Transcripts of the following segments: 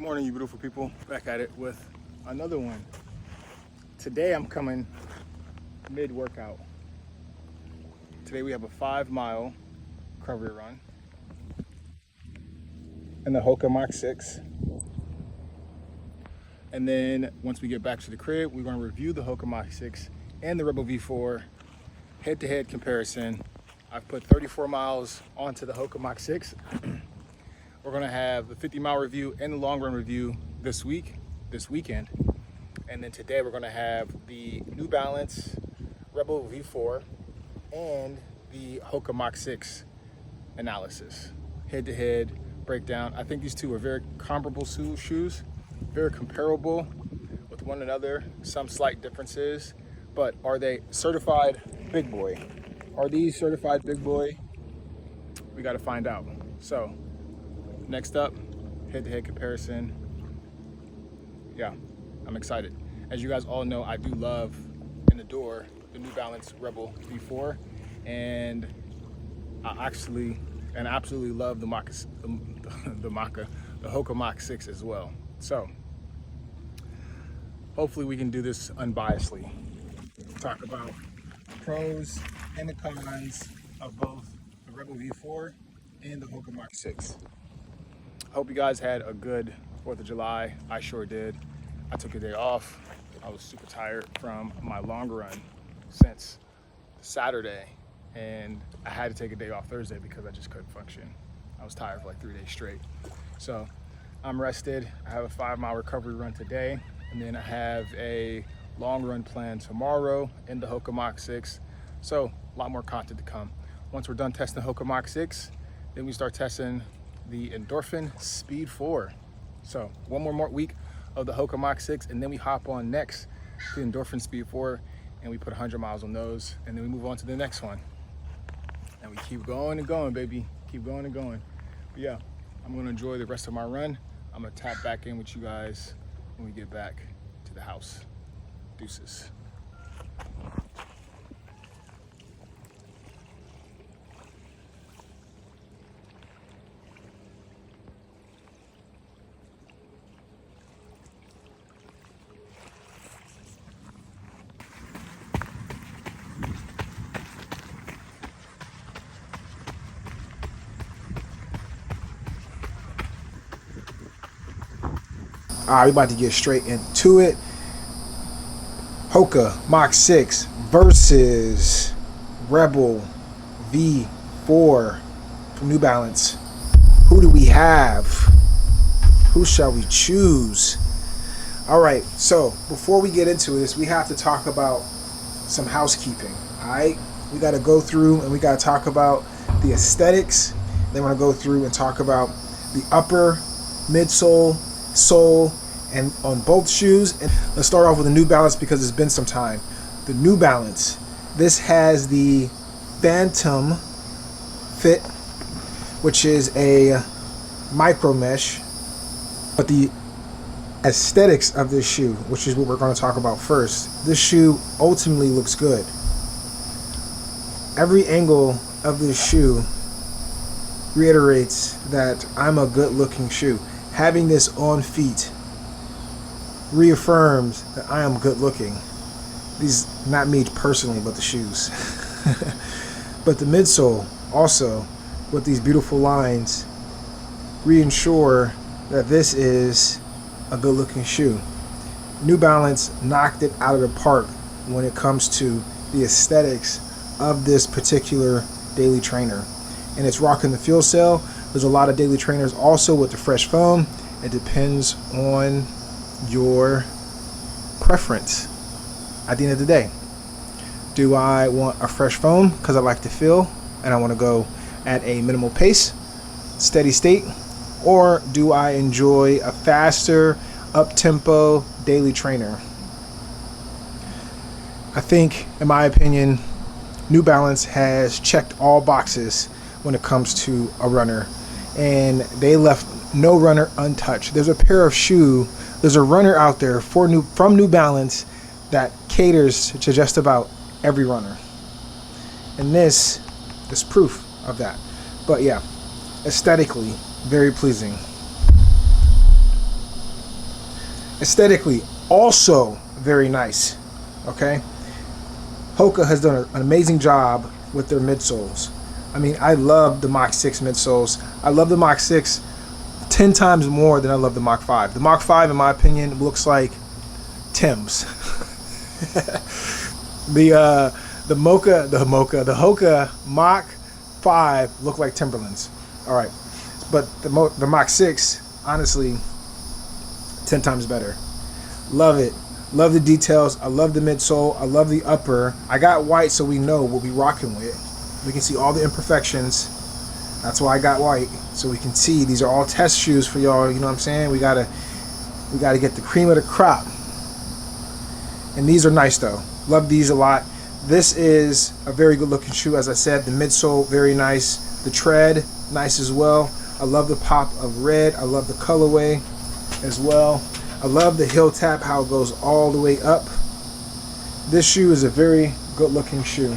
Good morning, you beautiful people. Back at it with another one. Today I'm coming mid-workout. Today we have a 5-mile recovery run and the Hoka Mach 6. And then once we get back to the crib, we're going to review the Hoka Mach 6 and the Rebel V4 head-to-head comparison. I've put 34 miles onto the Hoka Mach 6. We're gonna have the 50-mile review and the long run review this weekend. And then today we're gonna have the New Balance Rebel V4 and the Hoka Mach 6 analysis. Head-to-head breakdown. I think these two are very comparable shoes, very comparable with one another, some slight differences, but are they certified big boy? Are these certified big boy? We gotta find out. So, next up, head-to-head comparison. Yeah, I'm excited. As you guys all know, I do love and adore the New Balance Rebel V4, and I absolutely love the Hoka Mach 6 as well. So, hopefully we can do this unbiasedly. Talk about pros and the cons of both the Rebel V4 and the Hoka Mach 6. Hope you guys had a good 4th of July. I sure did. I took a day off. I was super tired from my long run since Saturday, and I had to take a day off Thursday because I just couldn't function. I was tired for like 3 days straight. So I'm rested. I have a 5-mile recovery run today, and then I have a long run planned tomorrow in the Hoka Mach 6. So a lot more content to come. Once we're done testing the Hoka Mach 6, then we start testing the Endorphin Speed 4. So one more week of the Hoka Mach 6, and then we hop on next to the Endorphin Speed 4, and we put 100 miles on those, and then we move on to the next one. And we keep going and going, baby. Keep going and going. But yeah, I'm gonna enjoy the rest of my run. I'm gonna tap back in with you guys when we get back to the house. Deuces. All right, we're about to get straight into it. Hoka Mach 6 versus Rebel V4 from New Balance. Who do we have? Who shall we choose? All right, so before we get into this, we have to talk about some housekeeping. All right, we got to go through and we got to talk about the aesthetics. Then we're going to go through and talk about the upper, midsole, sole, and on both shoes. And let's start off with the New Balance because it's been some time. The New Balance, this has the Phantom Fit, which is a micro mesh, but the aesthetics of this shoe, which is what we're going to talk about first, this shoe ultimately looks good. Every angle of this shoe reiterates that I'm a good looking shoe. Having this on feet reaffirms that I am good looking. These, not me personally, but the shoes. But the midsole also, with these beautiful lines, reassure that this is a good looking shoe. New Balance knocked it out of the park when it comes to the aesthetics of this particular daily trainer. And it's rocking the Feel Cell. There's a lot of daily trainers also with the fresh foam. It depends on your preference at the end of the day. Do I want a fresh foam because I like to feel and I want to go at a minimal pace, steady state, or do I enjoy a faster, up-tempo daily trainer? I think, in my opinion, New Balance has checked all boxes when it comes to a runner, and they left no runner untouched. There's a runner out there from New Balance that caters to just about every runner, and this is proof of that. But yeah, aesthetically very pleasing. Aesthetically, also very nice. Okay, Hoka has done an amazing job with their midsoles. I mean, I love the Mach 6 midsoles. I love the Mach 6 10 times more than I love the Mach 5. The Mach 5, in my opinion, looks like Tim's. The Hoka Mach 5 look like Timberlands. All right, but the Mach 6, honestly, 10 times better. Love it. Love the details. I love the midsole. I love the upper. I got white so we know what we rocking with. We can see all the imperfections. That's why I got white, so we can see these are all test shoes for y'all. You know what I'm saying? We gotta get the cream of the crop. And these are nice though. Love these a lot. This is a very good looking shoe. As I said, the midsole very nice. The tread nice as well. I love the pop of red. I love the colorway as well. I love the heel tap, how it goes all the way up. This shoe is a very good looking shoe.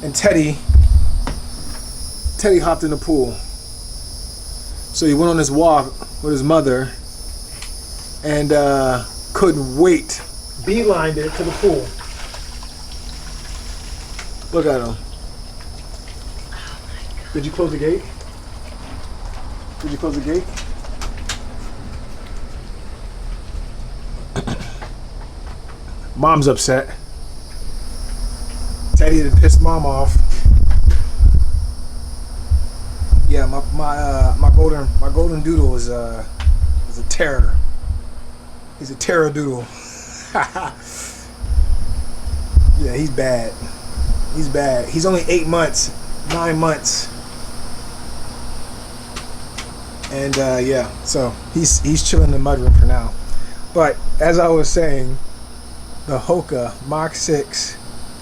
And Teddy hopped in the pool. So he went on his walk with his mother and couldn't wait. Beelined it to the pool. Look at him. Did you close the gate? Did you close the gate? Mom's upset. Teddy had pissed mom off. Yeah, my golden doodle is a terror. He's a terror doodle. Yeah, he's bad. He's bad. He's only 8 months, 9 months, and yeah. So he's chilling in the mudroom for now. But as I was saying, the Hoka Mach 6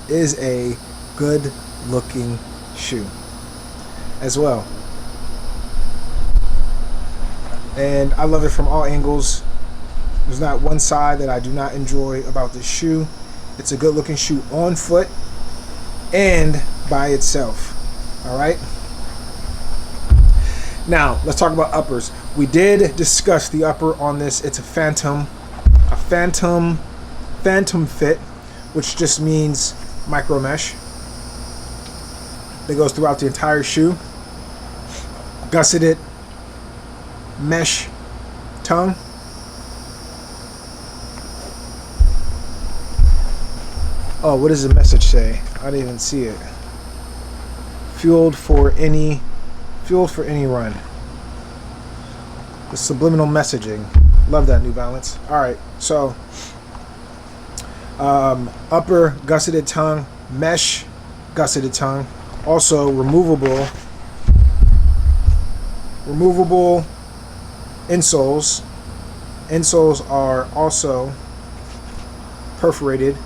is a good looking shoe as well. And I love it from all angles. There's not one side that I do not enjoy about this shoe. It's a good looking shoe on foot and by itself. All right. Now let's talk about uppers. We did discuss the upper on this. It's a phantom fit, which just means micro mesh that goes throughout the entire shoe. Gusseted mesh tongue. Oh, what does the message say? I didn't even see it. Fueled for any run. The subliminal messaging. Love that, New Balance. All right, so upper gusseted tongue, mesh gusseted tongue, also removable insoles. Insoles are also perforated.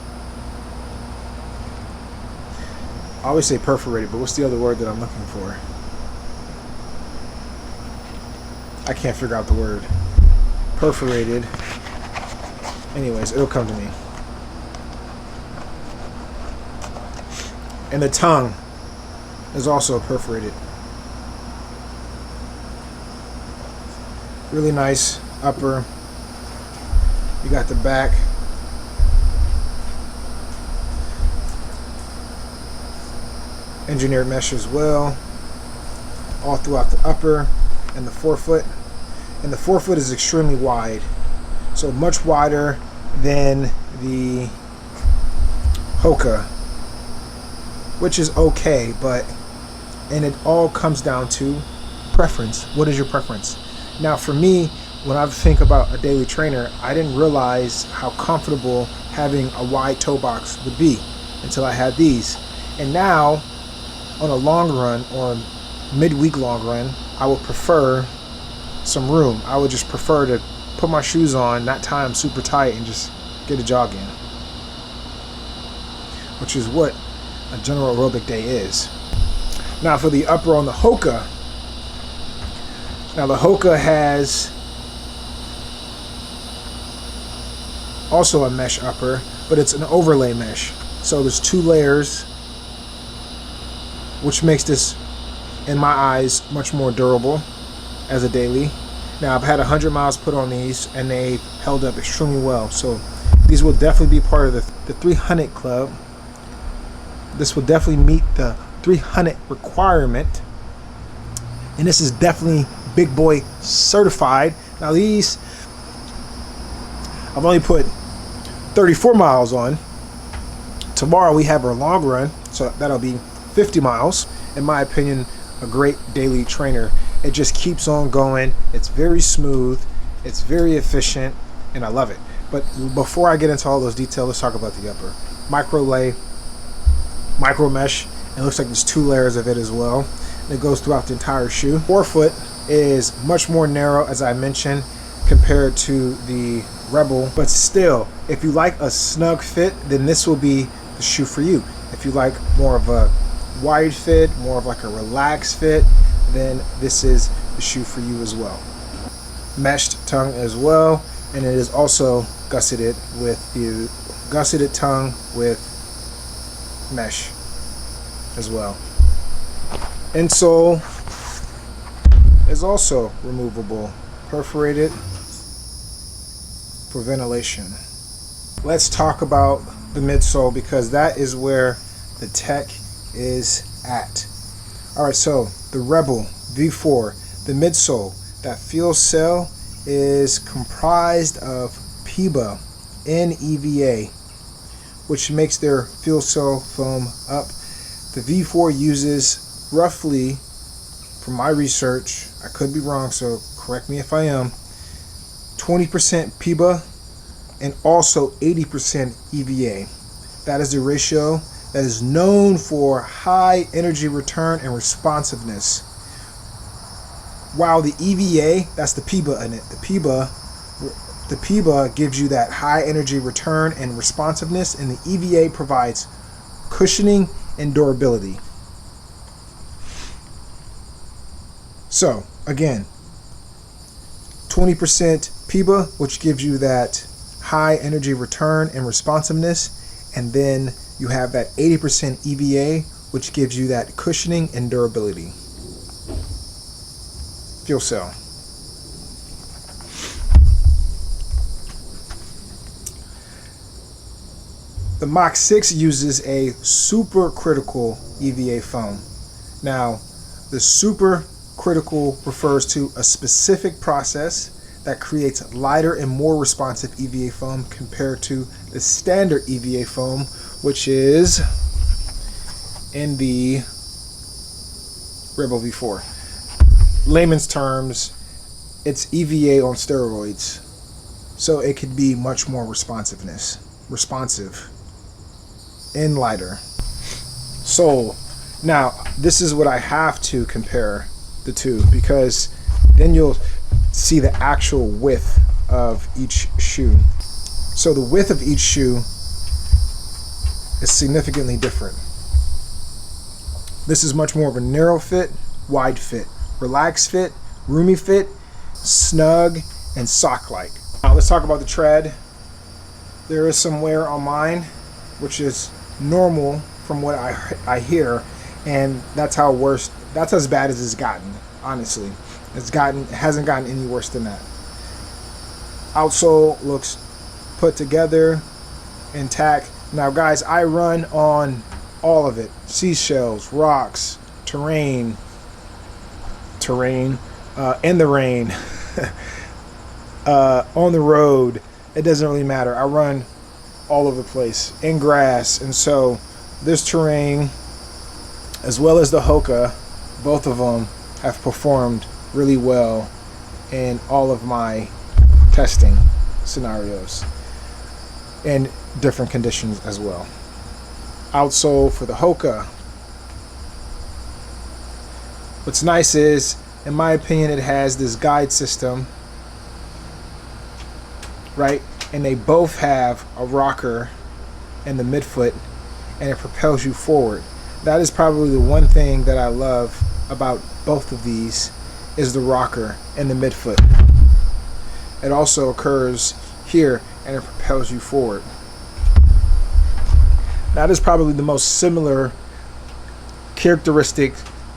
I always say perforated, but what's the other word that I'm looking for? I can't figure out the word. Perforated. Anyways, it'll come to me. And the tongue is also perforated. Really nice upper. You got the back. Engineered mesh as well. All throughout the upper and the forefoot. And the forefoot is extremely wide. So much wider than the Hoka, which is okay, and it all comes down to preference. What is your preference? Now for me, when I think about a daily trainer, I didn't realize how comfortable having a wide toe box would be until I had these. And now, on a long run or midweek long run, I would prefer some room. I would just prefer to put my shoes on, not tie them super tight, and just get a jog in, which is what a general aerobic day is. Now for the upper on the Hoka, now the Hoka has also a mesh upper, but it's an overlay mesh. So there's 2 layers, which makes this, in my eyes, much more durable as a daily. Now I've had 100 miles put on these and they held up extremely well. So these will definitely be part of the 300 club. This will definitely meet the 300 requirement. And this is definitely big boy certified. Now these, I've only put 34 miles on. Tomorrow we have our long run, so that'll be 50 miles. In my opinion, a great daily trainer. It just keeps on going. It's very smooth, it's very efficient, and I love it. But before I get into all those details, let's talk about the upper. Micro lay, micro mesh. It looks like there's 2 layers of it as well. And it goes throughout the entire shoe. Forefoot is much more narrow, as I mentioned, compared to the Rebel. But still, if you like a snug fit, then this will be the shoe for you. If you like more of a wide fit, more of like a relaxed fit, then this is the shoe for you as well. Meshed tongue as well, and it is also gusseted with the gusseted tongue with mesh as well. Insole is also removable, perforated for ventilation. Let's talk about the midsole because that is where the tech is at. Alright, so the Rebel V4, the midsole, that field cell is comprised of PEBA and EVA, which makes their field cell foam up. The V4 uses roughly, from my research, I could be wrong, so correct me if I am, 20% PEBA and also 80% EVA. That is the ratio that is known for high energy return and responsiveness. While the EVA, that's the PEBA in it. The PEBA gives you that high energy return and responsiveness, and the EVA provides cushioning and durability. So again, 20% PEBA, which gives you that high energy return and responsiveness, and then you have that 80% EVA, which gives you that cushioning and durability. Fuel cell. The Mach 6 uses a supercritical EVA foam. Now, the supercritical refers to a specific process that creates lighter and more responsive EVA foam compared to the standard EVA foam, which is in the Rebel V4. Layman's terms, it's EVA on steroids, so it could be much more responsive and lighter. So now this is what I have to compare the two, because then you'll see the actual width of each shoe. So the width of each shoe is significantly different. This is much more of a narrow fit, wide fit, relaxed fit, roomy fit, snug, and sock-like. Now let's talk about the tread. There is some wear on mine, which is normal from what I hear, and that's as bad as it's gotten, honestly. It hasn't gotten any worse than that. Outsole looks put together, intact. Now guys, I run on all of it. Seashells, rocks, terrain, in the rain, on the road. It doesn't really matter. I run all over the place, in grass. And so this terrain, as well as the Hoka, both of them have performed really well in all of my testing scenarios in different conditions as well. Outsole for the Hoka. What's nice is, in my opinion, it has this guide system, right? And they both have a rocker in the midfoot, and it propels you forward. That is probably the one thing that I love about both of these, is the rocker in the midfoot. It also occurs here, and it propels you forward. That is probably the most similar characteristic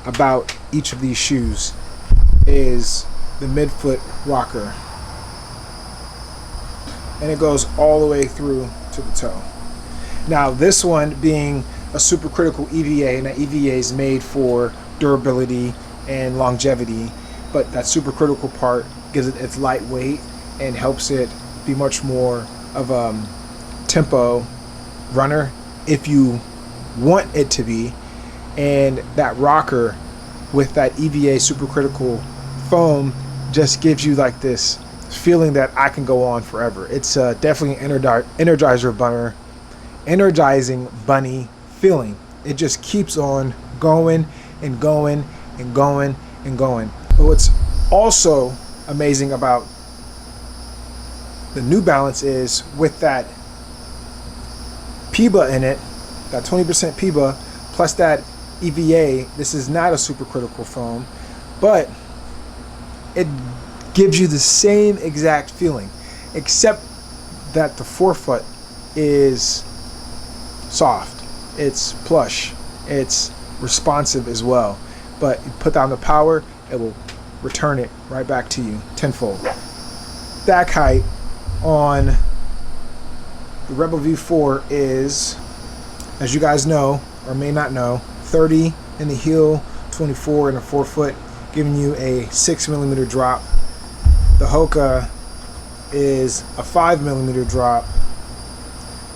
about each of these shoes, is the midfoot rocker, and it goes all the way through to the toe. Now this one being a supercritical EVA, and that EVA is made for durability and longevity, but that supercritical part gives it its lightweight and helps it be much more of a tempo runner if you want it to be. And that rocker with that EVA supercritical foam just gives you like this feeling that I can go on forever. It's definitely an energizing bunny feeling. It just keeps on going and going and going and going. But what's also amazing about the New Balance is with that PIBA in it, that 20% PIBA plus that EVA, this is not a supercritical foam, but it gives you the same exact feeling, except that the forefoot is soft, it's plush, it's responsive as well. But you put down the power, it will return it right back to you tenfold. Stack height on the Rebel V4 is, as you guys know or may not know, 30 in the heel, 24 in the forefoot, giving you a 6mm drop. The Hoka is a 5mm drop,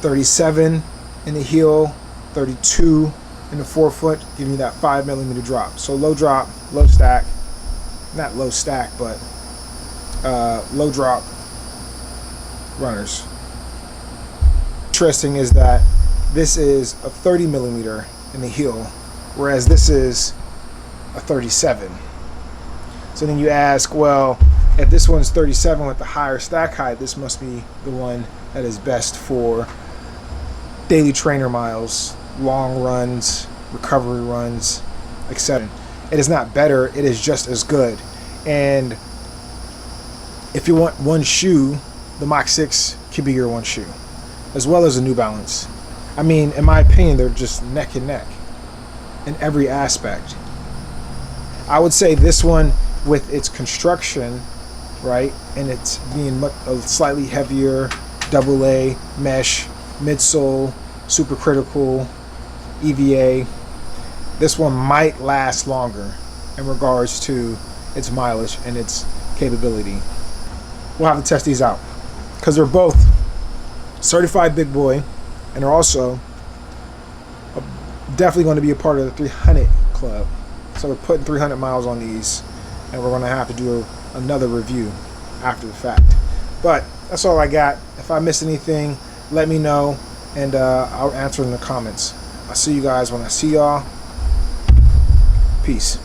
37 in the heel, 32 in the forefoot, giving you that 5mm drop. So low drop, low stack, not low stack, but low drop runners. Interesting is that this is a 30mm in the heel, whereas this is a 37. So then you ask, well, if this one's 37 with the higher stack height, this must be the one that is best for daily trainer miles, long runs, recovery runs, etc. It is not better, it is just as good. And if you want one shoe, the Mach 6 can be your one shoe, as well as a New Balance. I mean, in my opinion, they're just neck and neck in every aspect. I would say this one, with its construction, right, and it's being a slightly heavier AA mesh midsole, supercritical EVA, this one might last longer in regards to its mileage and its capability. We'll have to test these out because they're both certified big boy, and they're also definitely going to be a part of the 300 club. So we're putting 300 miles on these, and we're going to have to do another review after the fact. But that's all I got. If I missed anything, let me know, and I'll answer in the comments. I'll see you guys when I see y'all. Peace.